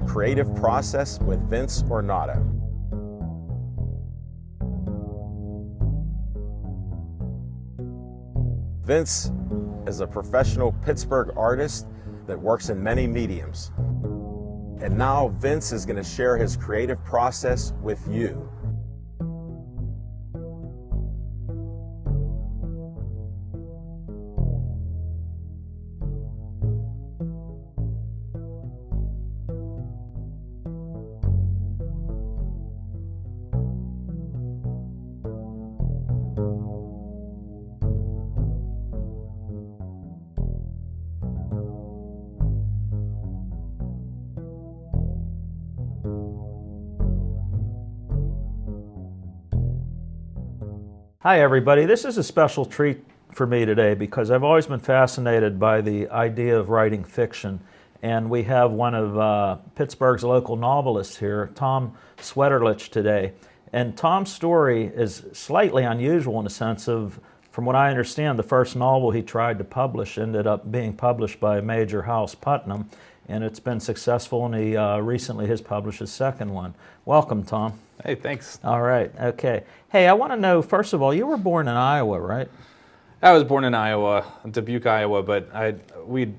creative process with Vince Ornato. Vince is a professional Pittsburgh artist that works in many mediums. And now Vince is going to share his creative process with you. Hi everybody, this is a special treat for me today because I've always been fascinated by the idea of writing fiction, and we have one of Pittsburgh's local novelists here, Tom Sweterlitsch, today. And Tom's story is slightly unusual in the sense of, from what I understand, the first novel he tried to publish ended up being published by a major house, Putnam, and it's been successful, and he recently has published his second one. Welcome, Tom. Hey, thanks. All right, okay. Hey, I want to know, first of all, you were born in Iowa, right? I was born in Iowa, Dubuque, Iowa, but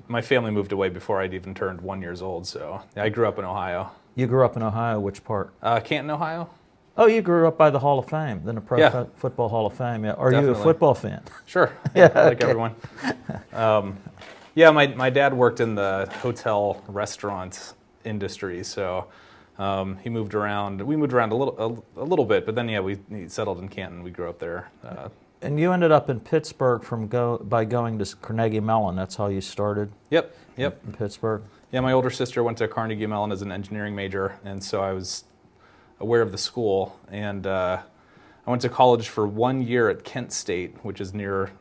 my family moved away before I'd even turned 1 year old, so I grew up in Ohio. You grew up in Ohio, which part? Canton, Ohio. Oh, you grew up by the Hall of Fame, then the Football Hall of Fame. Yeah. Are Definitely. you a football fan? Sure, Yeah, like okay. everyone. Yeah, my dad worked in the hotel restaurant industry, so he moved around. We moved around a little bit, but then he settled in Canton. We grew up there. And you ended up in Pittsburgh by going to Carnegie Mellon. That's how you started. Yep. In Pittsburgh. Yeah, my older sister went to Carnegie Mellon as an engineering major, and so I was aware of the school. And I went to college for 1 year at Kent State, which is near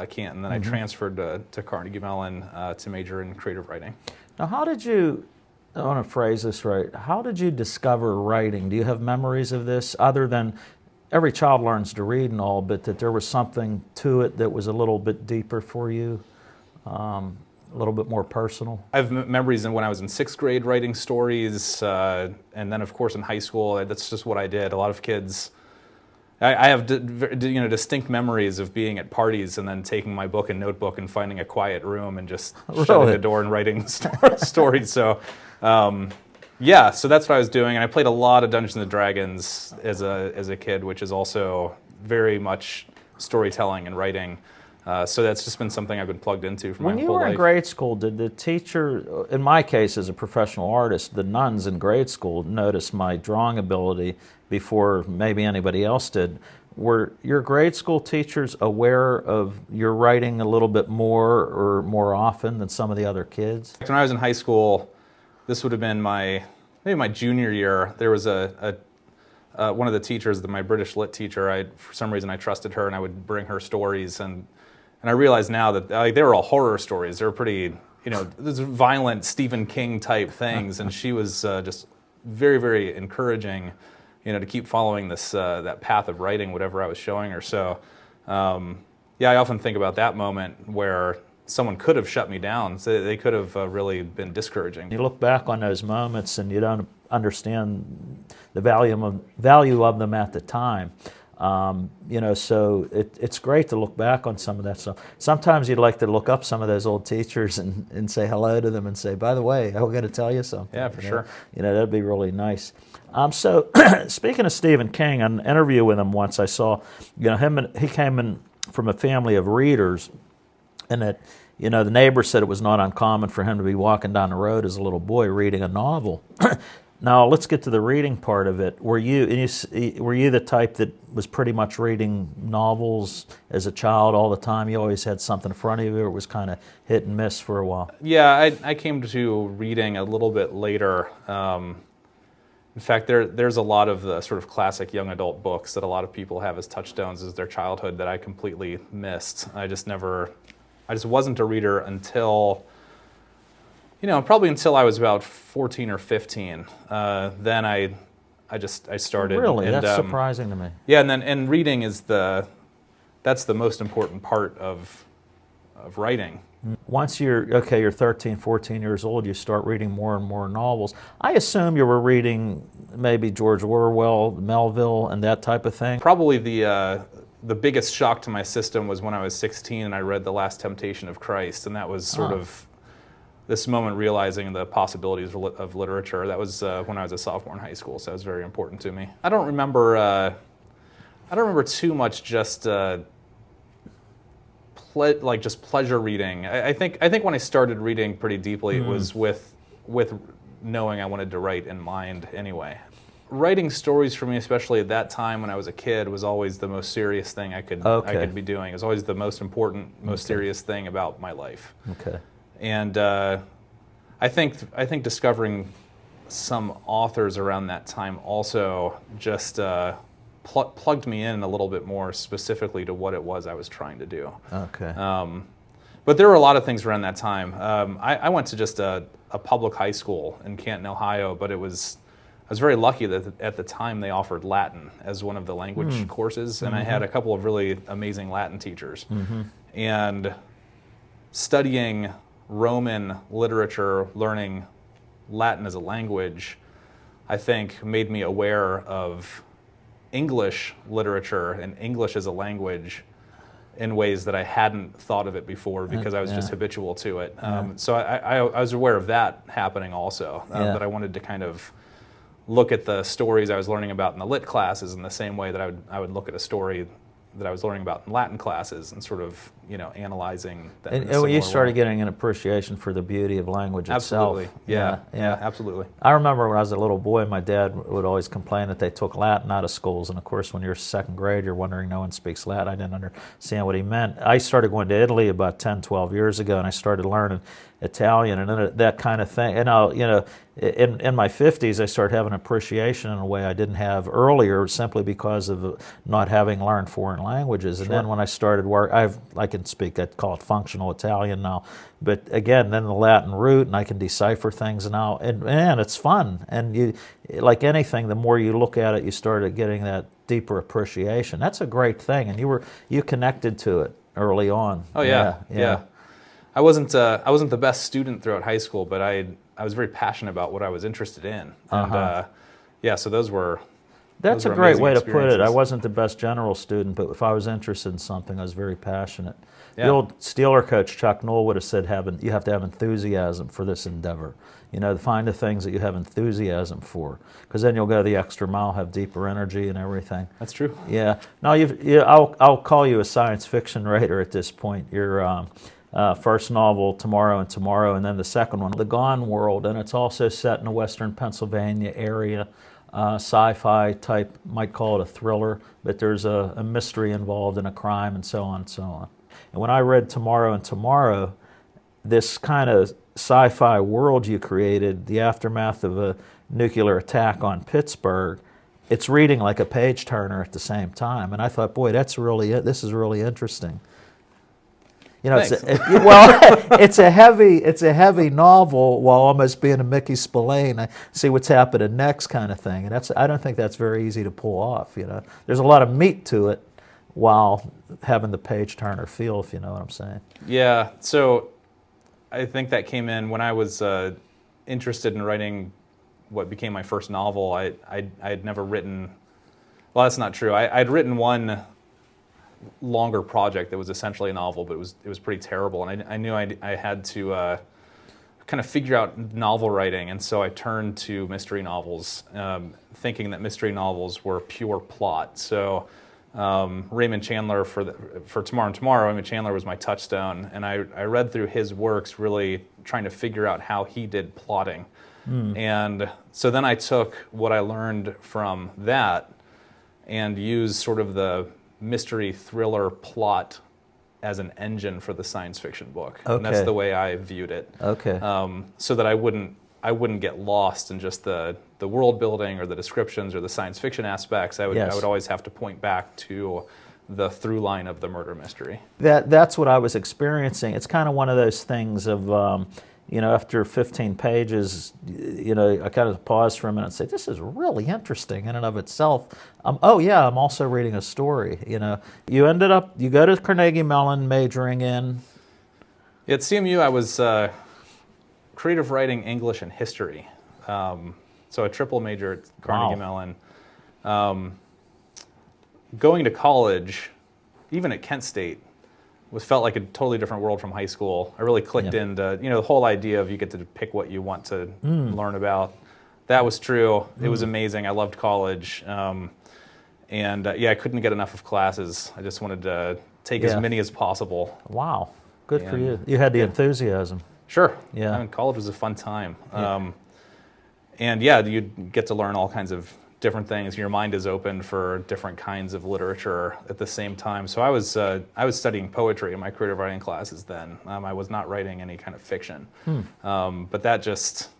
Canton. Then I transferred to Carnegie Mellon to major in creative writing. Now, how did you, I want to phrase this right, how did you discover writing? Do you have memories of this, other than every child learns to read and all, but that there was something to it that was a little bit deeper for you, a little bit more personal? I have memories when I was in sixth grade writing stories, and then of course in high school. That's just what I did. A lot of kids. I have distinct memories of being at parties and then taking my book and notebook and finding a quiet room and just shutting the door and writing stories. So, yeah, so that's what I was doing, and I played a lot of Dungeons and Dragons as a kid, which is also very much storytelling and writing. So that's just been something I've been plugged into for my whole life. When you were in grade school, did the teacher, in my case as a professional artist, the nuns in grade school noticed my drawing ability before maybe anybody else did? Were your grade school teachers aware of your writing a little bit more or more often than some of the other kids? When I was in high school, this would have been maybe my junior year, there was one of the teachers, my British lit teacher, for some reason I trusted her and I would bring her stories, and I realize now that they were all horror stories. They were pretty, these violent Stephen King type things, and she was just very, very encouraging, to keep following that path of writing, whatever I was showing her. So, yeah, I often think about that moment where someone could have shut me down. So they could have really been discouraging. You look back on those moments and you don't understand the value of them at the time. So it's great to look back on some of that stuff. Sometimes you'd like to look up some of those old teachers and say hello to them and say, by the way, I'm going to tell you something. Yeah, for sure. That'd be really nice. So speaking of Stephen King, an interview with him once I saw, he came in from a family of readers, and that, the neighbor said it was not uncommon for him to be walking down the road as a little boy reading a novel. Now, let's get to the reading part of it. Were you the type that was pretty much reading novels as a child all the time? You always had something in front of you, or it was kind of hit and miss for a while? Yeah, I came to reading a little bit later. In fact, there's a lot of the sort of classic young adult books that a lot of people have as touchstones as their childhood that I completely missed. I just wasn't a reader until... probably until I was about 14 or 15. Then I started. Really? That's surprising to me. Yeah, and reading is that's the most important part of writing. once you're 13, 14 years old, you start reading more and more novels. I assume you were reading maybe George Orwell, Melville, and that type of thing. Probably the biggest shock to my system was when I was 16 and I read The Last Temptation of Christ, and that was sort of this moment realizing the possibilities of literature. That was when I was a sophomore in high school, so that was very important to me. I don't remember too much just just pleasure reading. I think when I started reading pretty deeply, it was with knowing I wanted to write in mind anyway. Writing stories for me, especially at that time when I was a kid, was always the most serious thing I could be doing. It was always the most important, most serious thing about my life. Okay. And I think discovering some authors around that time also just plugged me in a little bit more specifically to what it was I was trying to do. Okay. But there were a lot of things around that time. I went to just a public high school in Canton, Ohio, but I was very lucky that at the time they offered Latin as one of the language courses, and I had a couple of really amazing Latin teachers. And studying Roman literature, learning Latin as a language, I think made me aware of English literature and English as a language in ways that I hadn't thought of it before because I was just habitual to it. So I was aware of that happening also, that I wanted to kind of look at the stories I was learning about in the lit classes in the same way that I would look at a story that I was learning about in Latin classes and sort of, analyzing that. And when you started getting an appreciation for the beauty of language absolutely. itself. Yeah, absolutely. I remember when I was a little boy, my dad would always complain that they took Latin out of schools. And of course, when you're second grade, you're wondering no one speaks Latin. I didn't understand what he meant. I started going to Italy about 10, 12 years ago, and I started learning Italian and then that kind of thing. And in my 50s, I started having appreciation in a way I didn't have earlier, simply because of not having learned foreign languages. And then when I started work, I can speak, I'd call it functional Italian now. But again, then the Latin root, and I can decipher things now. And man, it's fun. And you, like anything, the more you look at it, you start getting that deeper appreciation. That's a great thing. And you connected to it early on. Oh yeah. I wasn't the best student throughout high school, but I was very passionate about what I was interested in, and so those were. That's a great way to put it. I wasn't the best general student, but if I was interested in something, I was very passionate. Yeah. The old Steeler coach Chuck Noll would have said, you have to have enthusiasm for this endeavor. Find the things that you have enthusiasm for, because then you'll go the extra mile, have deeper energy and everything. That's true. Yeah. Now I'll call you a science fiction writer at this point. You're. First novel, Tomorrow and Tomorrow, and then the second one, The Gone World, and it's also set in a western Pennsylvania area, sci-fi type, might call it a thriller, but there's a mystery involved in a crime and so on and so on. And when I read Tomorrow and Tomorrow, this kind of sci-fi world you created, the aftermath of a nuclear attack on Pittsburgh, it's reading like a page-turner at the same time, and I thought, boy, this is really interesting. It's a heavy novel while almost being a Mickey Spillane. I see what's happening next, kind of thing, and I don't think that's very easy to pull off. There's a lot of meat to it while having the page turner feel, if you know what I'm saying. Yeah. So I think that came in when I was interested in writing what became my first novel. I had never written. Well, that's not true. I'd written one longer project that was essentially a novel, but it was pretty terrible, and I knew I had to kind of figure out novel writing, and so I turned to mystery novels, thinking that mystery novels were pure plot. So Raymond Chandler for Tomorrow and Tomorrow, Raymond Chandler was my touchstone, and I read through his works really trying to figure out how he did plotting. And so then I took what I learned from that and used sort of the mystery thriller plot as an engine for the science fiction book. Okay. And that's the way I viewed it. Okay. So that I wouldn't get lost in just the world building or the descriptions or the science fiction aspects. I would always have to point back to the through line of the murder mystery. That's what I was experiencing. It's kind of one of those things of after 15 pages, I kind of pause for a minute and say, this is really interesting in and of itself. I'm also reading a story. You go to Carnegie Mellon majoring in At CMU, I was creative writing, English, and history. So a triple major at Carnegie Mellon. Going to college, even at Kent State, felt like a totally different world from high school. I really clicked into, the whole idea of you get to pick what you want to learn about. That was true. It was amazing. I loved college. I couldn't get enough of classes. I just wanted to take as many as possible. Wow. Good for you. You had the enthusiasm. Sure. Yeah. I mean, college was a fun time. You get to learn all kinds of different things. Your mind is open for different kinds of literature at the same time. So I was studying poetry in my creative writing classes then. I was not writing any kind of fiction. But that just,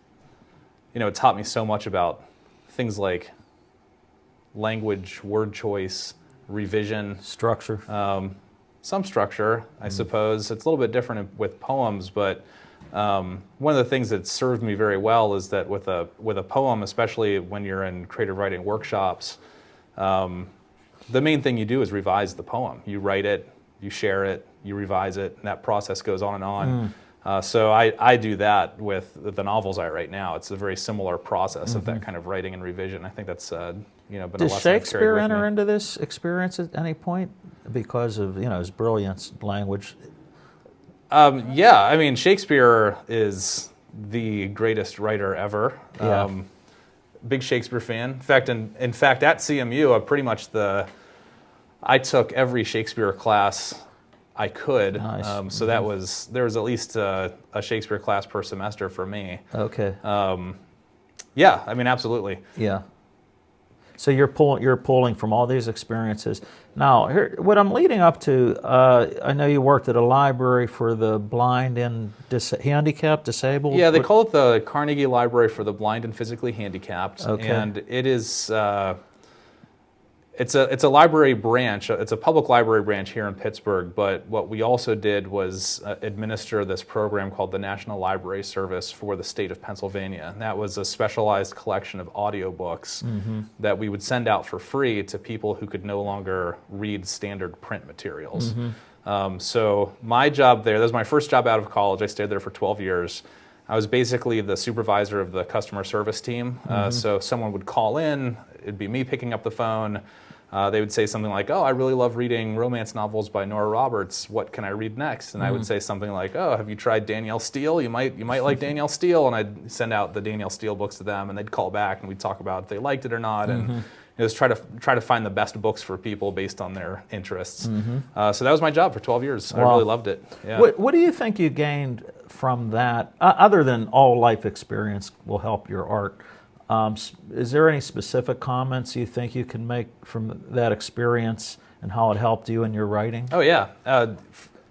it taught me so much about things like language, word choice, revision. Structure. Some structure, I suppose. It's a little bit different with poems, but one of the things that served me very well is that with a poem, especially when you're in creative writing workshops, the main thing you do is revise the poem. You write it, you share it, you revise it, and that process goes on and on. So I do that with the novels I write now. It's a very similar process of that kind of writing and revision. I think that's been a lesson Does I've carried Shakespeare with enter me. into this experience at any point because of his brilliance, language? I mean, Shakespeare is the greatest writer ever. Big Shakespeare fan. In fact, at CMU, I took every Shakespeare class I could. Nice. So there was at least a Shakespeare class per semester for me. Okay. I mean, absolutely. Yeah. So you're pulling from all these experiences. Now, what I'm leading up to, I know you worked at a library for the blind and handicapped, disabled. Yeah, they call it the Carnegie Library for the Blind and Physically Handicapped. Okay. And it is it's a library branch. It's a public library branch here in Pittsburgh. But what we also did was administer this program called the National Library Service for the state of Pennsylvania. And that was a specialized collection of audiobooks that we would send out for free to people who could no longer read standard print materials. So my job there, that was my first job out of college. I stayed there for 12 years. I was basically the supervisor of the customer service team. So someone would call in, it'd be me picking up the phone. They would say something like, "Oh, I really love reading romance novels by Nora Roberts. What can I read next?" And I would say something like, "Oh, have you tried Danielle Steele? You might like Danielle Steele." And I'd send out the Danielle Steele books to them, and they'd call back and we'd talk about if they liked it or not, and just try to find the best books for people based on their interests. So that was my job for 12 years. I really loved it. Yeah. What do you think you gained from that, other than all life experience will help your art? Is there any specific comments you think you can make from that experience and how it helped you in your writing? Oh, yeah,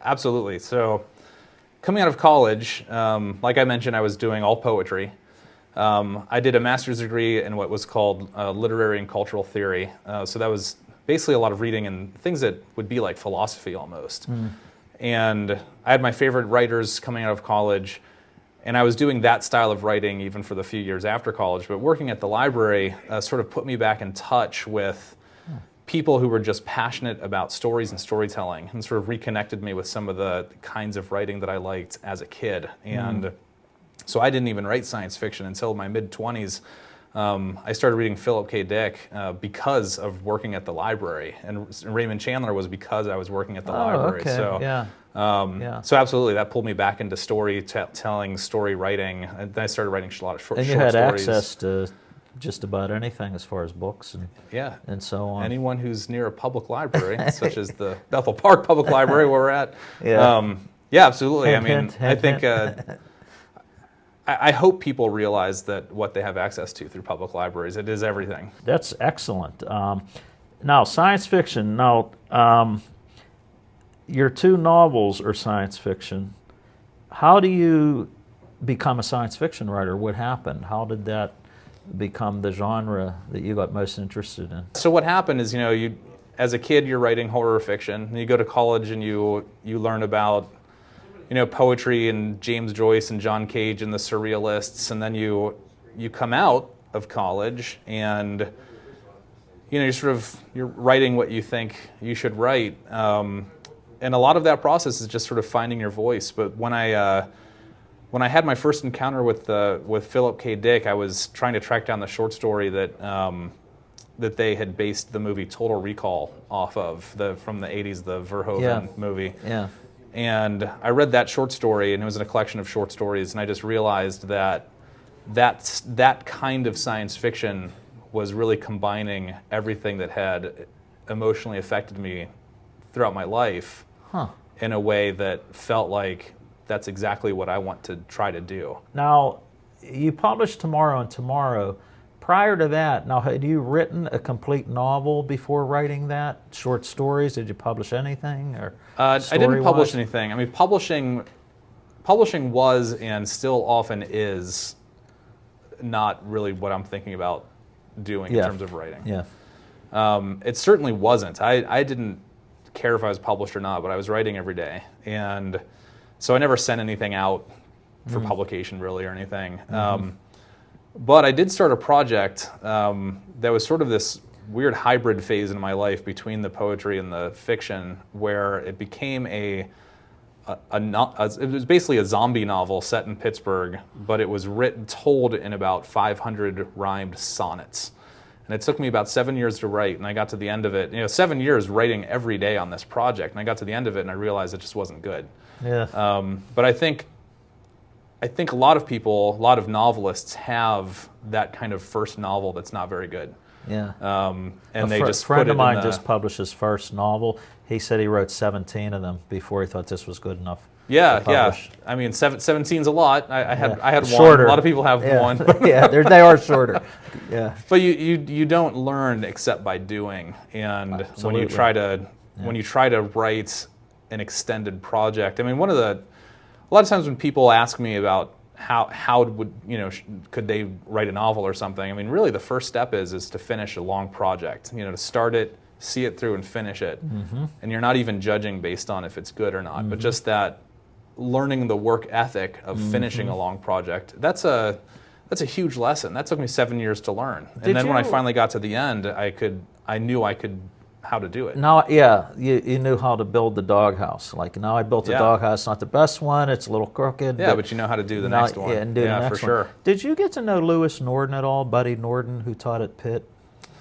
absolutely. So coming out of college, like I mentioned, I was doing all poetry. I did a master's degree in what was called literary and cultural theory. So that was basically a lot of reading and things that would be like philosophy almost. And I had my favorite writers coming out of college. And I was doing that style of writing even for the few years after college. But working at the library sort of put me back in touch with people who were just passionate about stories and storytelling, and sort of reconnected me with some of the kinds of writing that I liked as a kid. And so I didn't even write science fiction until my mid-20s. I started reading Philip K. Dick because of working at the library. And Raymond Chandler was because I was working at the library. Okay. So, so absolutely, that pulled me back into storytelling, story writing. And then I started writing a lot of short stories. And you had access to just about anything as far as books and so on. Anyone who's near a public library, such as the Bethel Park Public Library where we're at. Absolutely. I think... I hope people realize that what they have access to through public libraries, it is everything. That's excellent. Now, science fiction. Now, your two novels are science fiction. How do you become a science fiction writer? What happened? How did that become the genre that you got most interested in? So what happened is, you as a kid, you're writing horror fiction. And you go to college and you learn about poetry and James Joyce and John Cage and the Surrealists, and then you come out of college and you're writing what you think you should write. a lot of that process is just sort of finding your voice. But when I had my first encounter with Philip K. Dick, I was trying to track down the short story that they had based the movie Total Recall off of, from the 80s, the Verhoeven movie. Yeah. And I read that short story, and it was in a collection of short stories, and I just realized that kind of science fiction was really combining everything that had emotionally affected me throughout my life in a way that felt like that's exactly what I want to try to do. Now, you published Tomorrow and Tomorrow. Prior to that, now, had you written a complete novel before writing that? Short stories? Did you publish anything? Or I didn't publish anything. I mean, publishing was and still often is not really what I'm thinking about doing in terms of writing. Yeah. It certainly wasn't. I didn't care if I was published or not, but I was writing every day. And so I never sent anything out for publication, really, or anything. But I did start a project that was sort of this weird hybrid phase in my life between the poetry and the fiction, where it became it was basically a zombie novel set in Pittsburgh, but it was told in about 500 rhymed sonnets. And it took me about 7 years to write, and I got to the end of it. 7 years writing every day on this project, and I got to the end of it, and I realized it just wasn't good. Yeah. But I think a lot of people, a lot of novelists have that kind of first novel that's not very good. Yeah. And a friend of mine just published his first novel. He said he wrote 17 of them before he thought this was good enough. Yeah, yeah. I mean, 17's a lot. I had one. Shorter. A lot of people have one. Yeah, they are shorter. Yeah. But you don't learn except by doing. And Absolutely. when you try to write an extended project, I mean, a lot of times when people ask me about how would could they write a novel or something, I mean, really the first step is to finish a long project. To start it, see it through, and finish it. And you're not even judging based on if it's good or not, but just that learning the work ethic of finishing a long project. That's a huge lesson. That took me 7 years to learn. And then when I finally got to the end, I knew how to do it. Now, you knew how to build the doghouse. Like, now I built a doghouse, not the best one, it's a little crooked. Yeah, but you know how to do the next one. Yeah, and do the next for sure. one. Did you get to know Lewis Norden at all, Buddy Norden, who taught at Pitt?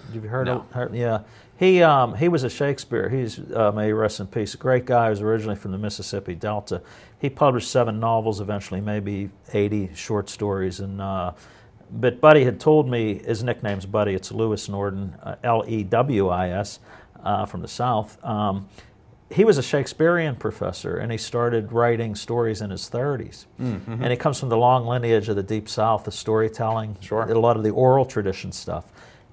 Have you heard of him? Yeah. He was a Shakespeare. May he rest in peace. A great guy. He was originally from the Mississippi Delta. He published 7 novels, eventually maybe 80 short stories. But Buddy had told me, his nickname's Buddy, it's Lewis Norden, Lewis, from the South. He was a Shakespearean professor, and he started writing stories in his 30s. And he comes from the long lineage of the Deep South, the storytelling, a lot of the oral tradition stuff.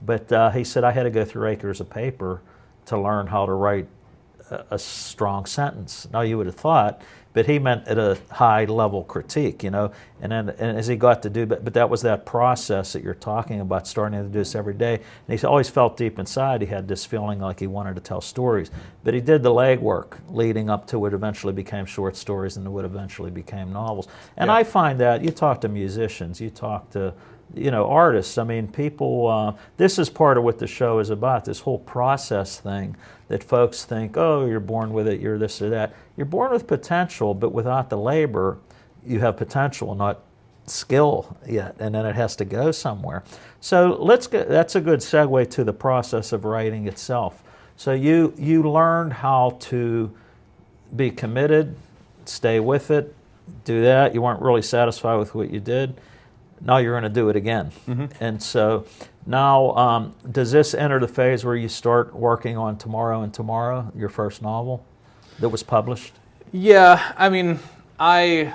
But he said, I had to go through acres of paper to learn how to write a strong sentence. Now, you would have thought, but he meant at a high-level critique, And as he got to do, but that was that process that you're talking about, starting to do this every day. And he always felt deep inside he had this feeling like he wanted to tell stories. But he did the legwork leading up to what eventually became short stories and what eventually became novels. And I find that you talk to musicians, you talk to artists. I mean, people, this is part of what the show is about, this whole process thing that folks think, oh, you're born with it, you're this or that. You're born with potential, but without the labor, you have potential, not skill yet, and then it has to go somewhere. So that's a good segue to the process of writing itself. So you learned how to be committed, stay with it, do that. You weren't really satisfied with what you did. Now you're going to do it again. And so now, does this enter the phase where you start working on Tomorrow and Tomorrow, your first novel that was published? Yeah, I mean, I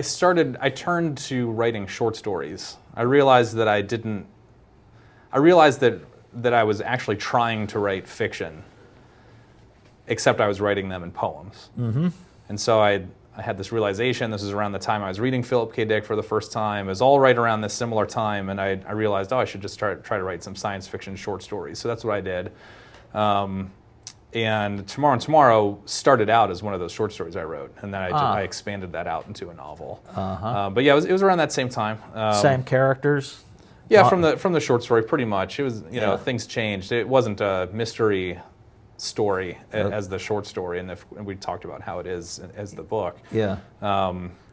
turned to writing short stories. I realized that I was actually trying to write fiction, except I was writing them in poems. And so I had this realization. This was around the time I was reading Philip K. Dick for the first time. It was all right around this similar time, and I realized, I should just try to write some science fiction short stories. So that's what I did. And Tomorrow started out as one of those short stories I wrote, and then I expanded that out into a novel. But yeah, it was around that same time. Same characters? Yeah, from the short story, pretty much. It was, things changed. It wasn't a mystery story as the short story, and we talked about how it is as the book. Yeah.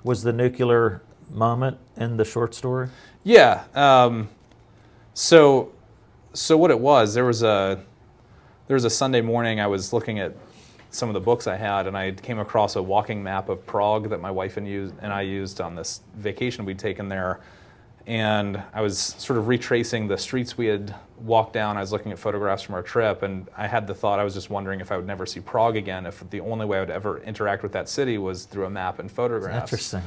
Was the nuclear moment in the short story? Yeah. So what it was, there was a Sunday morning I was looking at some of the books I had, and I came across a walking map of Prague that my wife and I used on this vacation we'd taken there. And I was sort of retracing the streets we had walked down. I was looking at photographs from our trip, and I had the thought, I was just wondering if I would never see Prague again, if the only way I would ever interact with that city was through a map and photographs. Interesting.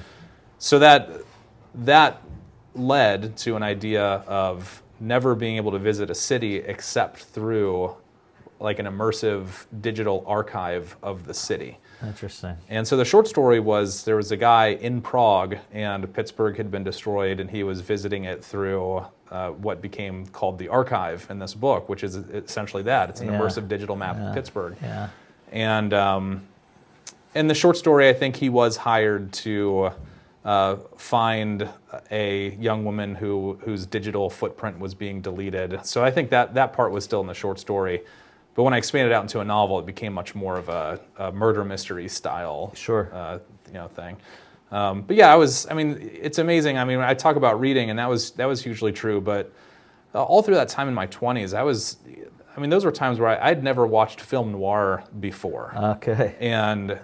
So that led to an idea of never being able to visit a city except through like an immersive digital archive of the city. Interesting. And so the short story was, there was a guy in Prague, and Pittsburgh had been destroyed, and he was visiting it through what became called the archive in this book, which is essentially that. It's an immersive digital map of Pittsburgh. Yeah. And in the short story, I think he was hired to find a young woman whose digital footprint was being deleted. So I think that part was still in the short story. But when I expanded it out into a novel, it became much more of a murder mystery style thing. But yeah, it's amazing. I mean, I talk about reading, and that was hugely true. But all through that time in my 20s, those were times where I'd never watched film noir before. Okay. And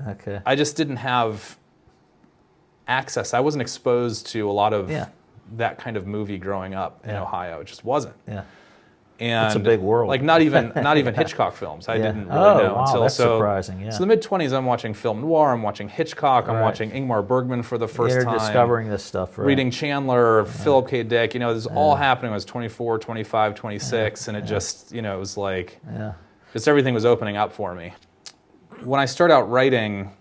I just didn't have access. I wasn't exposed to a lot of that kind of movie growing up in Ohio. It just wasn't. Yeah. And it's a big world. Like not even Hitchcock films. I didn't really know until that's surprising. Yeah. So the mid-20s, I'm watching film noir. I'm watching Hitchcock. I'm watching Ingmar Bergman for the first time. You're discovering this stuff, right? Reading Chandler, Philip K. Dick. This is all happening. I was 24, 25, 26, and it just, it was like, just everything was opening up for me. When I start out writing,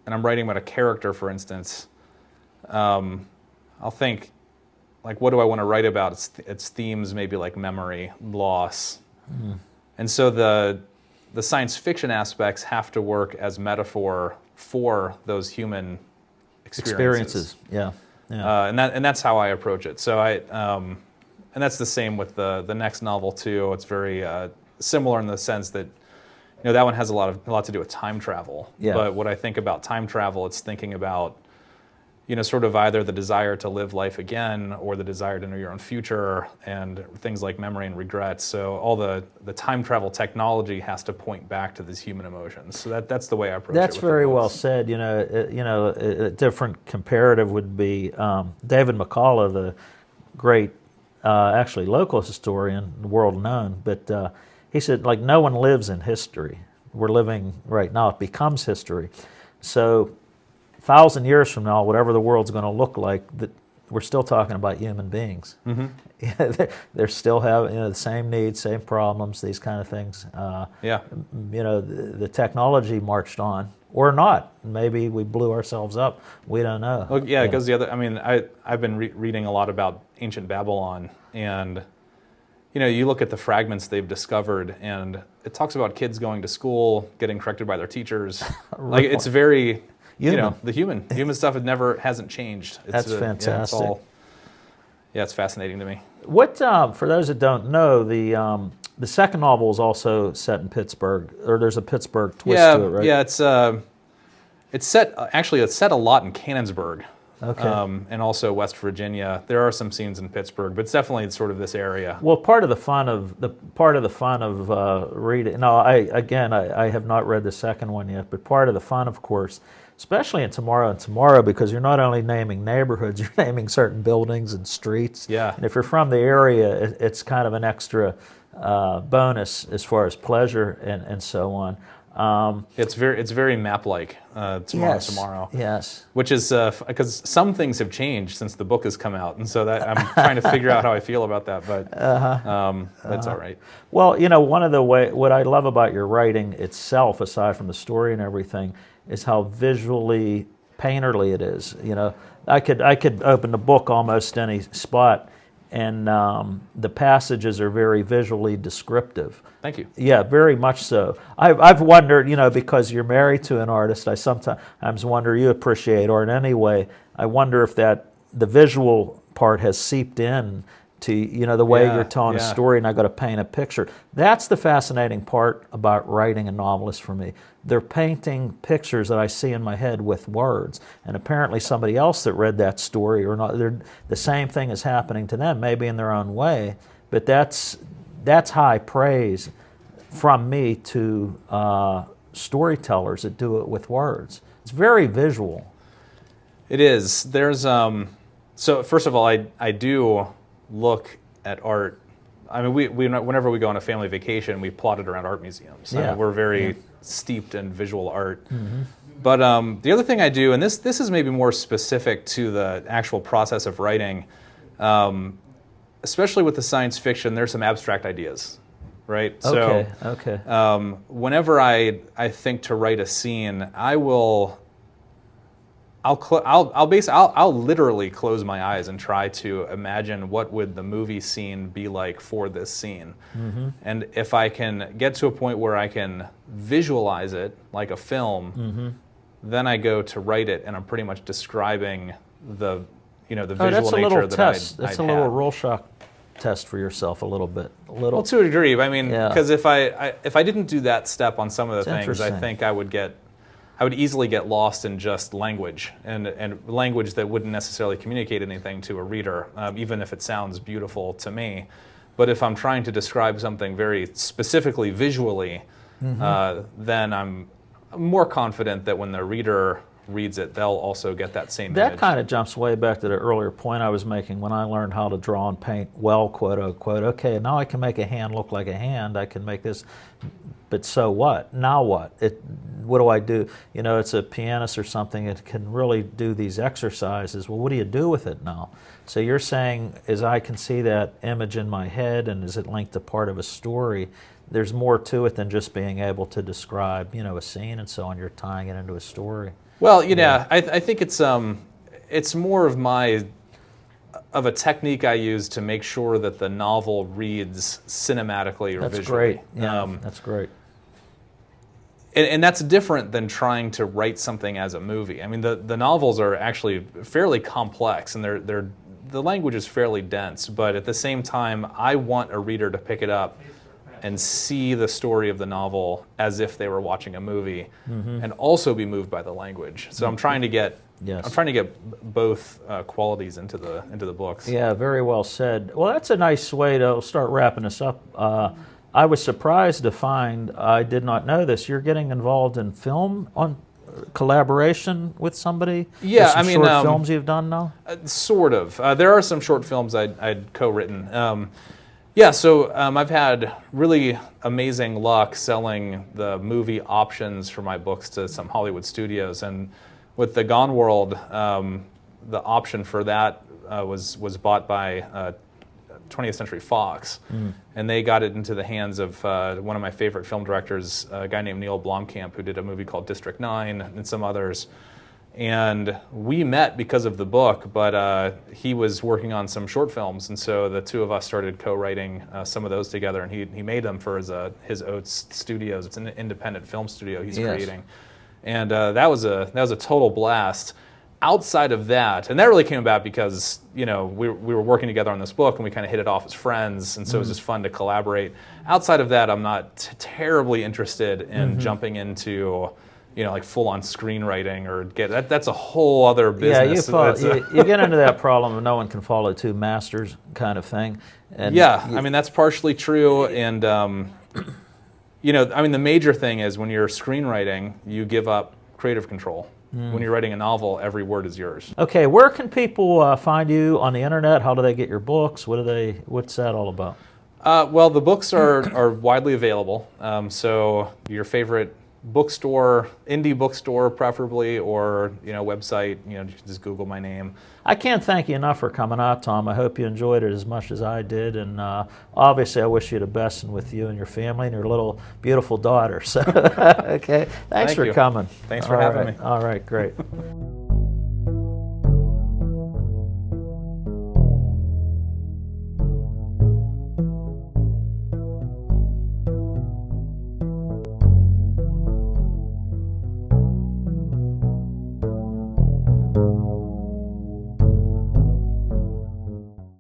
and I'm writing about a character, for instance, I'll think, like, what do I want to write about? Its themes maybe like memory, loss. Mm-hmm. And so the science fiction aspects have to work as metaphor for those human experiences. Yeah. And that's how I approach it. So and that's the same with the next novel too. It's very similar in the sense that that one has a lot to do with time travel. Yeah. But what I think about time travel, it's thinking about sort of either the desire to live life again or the desire to know your own future, and things like memory and regret. So all the time travel technology has to point back to these human emotions. So that's the way I approach it. That's very well said. A different comparative would be David McCullough, the great, actually local historian, world known, but he said, like, no one lives in history. We're living right now. It becomes history. So 1,000 years from now, whatever the world's going to look like, that we're still talking about human beings. Mm-hmm. They're still having the same needs, same problems, these kind of things. The technology marched on, or not. Maybe we blew ourselves up. We don't know. Well, it goes the other. I mean, I've been reading a lot about ancient Babylon, and you look at the fragments they've discovered, and it talks about kids going to school, getting corrected by their teachers. Like, it's very human. The human stuff hasn't changed. That's fantastic. It's fascinating to me. What for those that don't know, the second novel is also set in Pittsburgh, or there's a Pittsburgh twist to it, right? Yeah, it's set a lot in Canonsburg. Okay. And also West Virginia. There are some scenes in Pittsburgh, but it's definitely sort of this area. Well, part of the fun of reading. No, I have not read the second one yet, but part of the fun, of course, especially in Tomorrow, because you're not only naming neighborhoods, you're naming certain buildings and streets. Yeah. And if you're from the area, it's kind of an extra bonus as far as pleasure and so on. It's very map-like, Tomorrow. Yes. Which is because some things have changed since the book has come out, and so that I'm trying to figure out how I feel about that. But that's all right. Well, one of what I love about your writing itself, aside from the story and everything, is how visually painterly it is. I could open the book almost any spot, and the passages are very visually descriptive. Thank you. Yeah, very much so. I've wondered, because you're married to an artist, I sometimes wonder, you appreciate art anyway, I wonder if the visual part has seeped in to, you know, the way Yeah, you're telling a yeah. story, and I got to paint a picture. That's the fascinating part about writing a novelist for me. They're painting pictures that I see in my head with words, and apparently somebody else that read that story or not, the same thing is happening to them, maybe in their own way, but that's high praise from me to storytellers that do it with words. It's very visual. It is. There's so first of all, I do look at art. I mean, we whenever we go on a family vacation, we plot it around art museums. Yeah. We're very steeped in visual art. Mm-hmm. But the other thing I do, and this is maybe more specific to the actual process of writing, especially with the science fiction, there's some abstract ideas, right? Okay. So, okay. Whenever I think to write a scene, I'll literally close my eyes and try to imagine what would the movie scene be like for this scene. Mm-hmm. And if I can get to a point where I can visualize it like a film, mm-hmm. then I go to write it, and I'm pretty much describing the visual that's a nature little that test. I'd That's a little have. Rorschach test for yourself, a little bit. Well, to a degree. I mean, Yeah. because if I didn't do that step on some of the It's things, I interesting. think I would easily get lost in just language and language that wouldn't necessarily communicate anything to a reader, even if it sounds beautiful to me. But if I'm trying to describe something very specifically visually, Mm-hmm. then I'm more confident that when the reader reads it, they'll also get that same That image. kind of jumps way back to the earlier point I was making when I learned how to draw and paint well, quote unquote. Okay, now I can make a hand look like a hand. I can make this, but so what? Now what? What do I do? You know, it's a pianist or something that can really do these exercises. Well, what do you do with it now? So you're saying, as I can see that image in my head, and is it linked to part of a story? There's more to it than just being able to describe, you know, a scene and so on. You're tying it into a story. Well, I think it's more of a technique I use to make sure that the novel reads cinematically or That's visually. great. Yeah, that's great. And that's different than trying to write something as a movie. I mean, the novels are actually fairly complex, and the language is fairly dense. But at the same time, I want a reader to pick it up and see the story of the novel as if they were watching a movie, and also be moved by the language. So I'm trying to get both qualities into the books. Yeah, very well said. Well, that's a nice way to start wrapping this up. I was surprised to find, I did not know this, you're getting involved in film on collaboration with somebody? Yeah, There's some I mean, short films you've done now? Sort of. There are some short films I'd co-written. So I've had really amazing luck selling the movie options for my books to some Hollywood studios, and with the Gone World, the option for that was bought by 20th Century Fox, and they got it into the hands of one of my favorite film directors, a guy named Neil Blomkamp, who did a movie called District 9 and some others. And we met because of the book, but he was working on some short films, and so the two of us started co-writing some of those together, and he made them for his Oates Studios. It's an independent film studio he's creating, and that was a total blast. Outside of that, and that really came about because we were working together on this book, and we kind of hit it off as friends, and so it was just fun to collaborate. Outside of that, I'm not terribly interested in jumping into like full-on screenwriting or that's a whole other business. Yeah, you get into that problem of no one can follow two masters kind of thing. And I mean, that's partially true, and the major thing is when you're screenwriting, you give up creative control. When you're writing a novel, every word is yours. Okay, where can people find you on the internet? How do they get your books? What's that all about? Well, the books are widely available. So your favorite bookstore, indie bookstore preferably, or website, you can just Google my name. I can't thank you enough for coming out, Tom. I hope you enjoyed it as much as I did, and obviously I wish you the best, and with you and your family and your little beautiful daughter. So, okay, thanks for coming. Thanks for having me. All right, great.